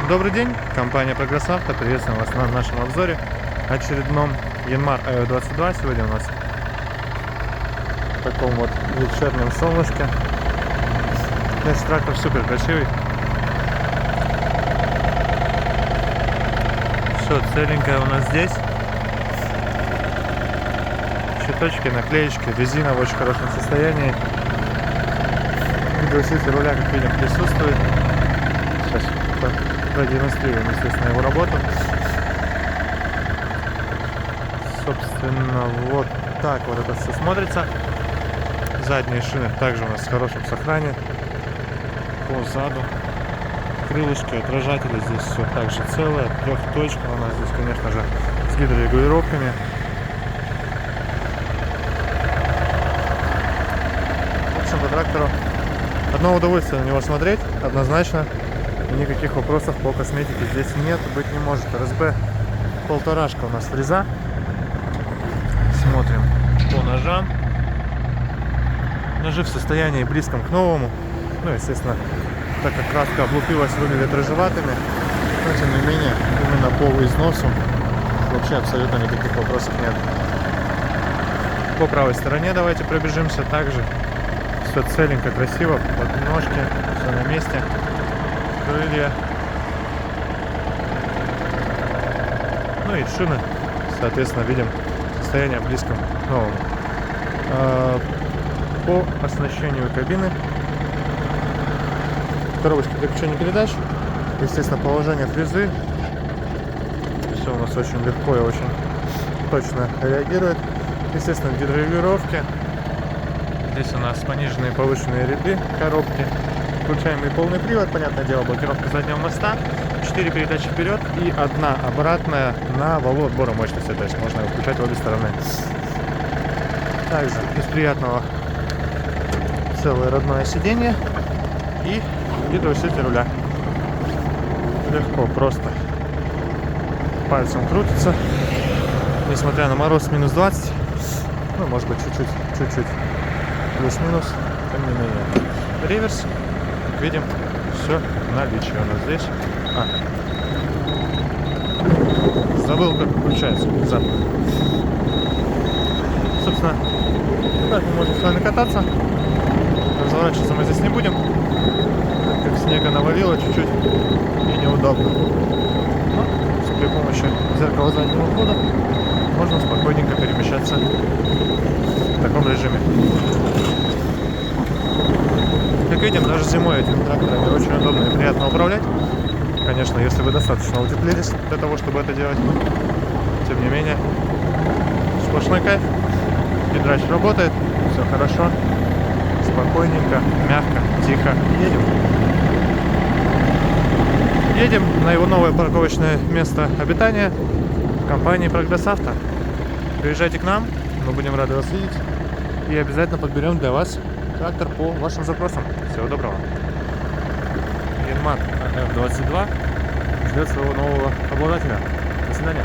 Добрый день, компания Прогресс Авто, приветствуем вас на нашем обзоре очередном Янмар АФ-22. Сегодня у нас в таком вот вечернем солнышке. Значит, трактор супер красивый. Все целенькое у нас здесь. Щиточки, наклеечки, резина в очень хорошем состоянии. Гидроусилитель руля, как видим, присутствует. Сейчас продемонстрируем, естественно, его работу. Собственно, вот так вот это все смотрится. Задние шины также у нас в хорошем сохране. По заду крылышки, отражатели здесь все также целое. Трехточка у нас здесь, конечно же, с гидрорегулировками. В общем, по трактору одно удовольствие на него смотреть, однозначно. Никаких вопросов по косметике здесь нет, быть не может. РСБ полторашка у нас фреза. Смотрим по ножам. Ножи в состоянии близком к новому. Ну, естественно, так как краска облупилась, выглядят рыжеватыми. Но, тем не менее, именно по износу вообще абсолютно никаких вопросов нет. По правой стороне давайте пробежимся. Также все целенько, красиво. Подножки, все на месте. Крылья. Ну и шины, соответственно, видим состояние близком к новому. По оснащению кабины. Коробочка переключения передач. Естественно, положение фрезы. Все у нас очень легко и очень точно реагирует. Естественно, гидрорегулировки. Здесь у нас пониженные и повышенные ряды коробки. Включаемый полный привод, понятное дело, блокировка заднего моста, 4 передачи вперед и одна обратная на валу отбора мощности, то есть можно его включать в обе стороны. Также из приятного целое родное сиденье и гидроусилитель руля. Легко, просто пальцем крутится, несмотря на мороз минус 20, ну может быть чуть-чуть плюс-минус, тем не менее. Реверс. Видим, все наличие у нас здесь. Забыл, как включается зад. Собственно, так мы можем с вами кататься. Разворачиваться мы здесь не будем, так как снега навалило чуть-чуть и неудобно. Но при помощи зеркала заднего хода можно спокойненько перемещаться в таком режиме. Как видим, даже зимой этими тракторами очень удобно и приятно управлять. Конечно, если вы достаточно утеплились для того, чтобы это делать. Тем не менее, сплошной кайф. Гидрач работает, все хорошо. Спокойненько, мягко, тихо едем. Едем на его новое парковочное место обитания компании Прогресс Авто. Приезжайте к нам, мы будем рады вас видеть. И обязательно подберем для вас трактор по вашим запросам. Всего доброго. Янмар АФ-22 ждет своего нового обладателя. До свидания.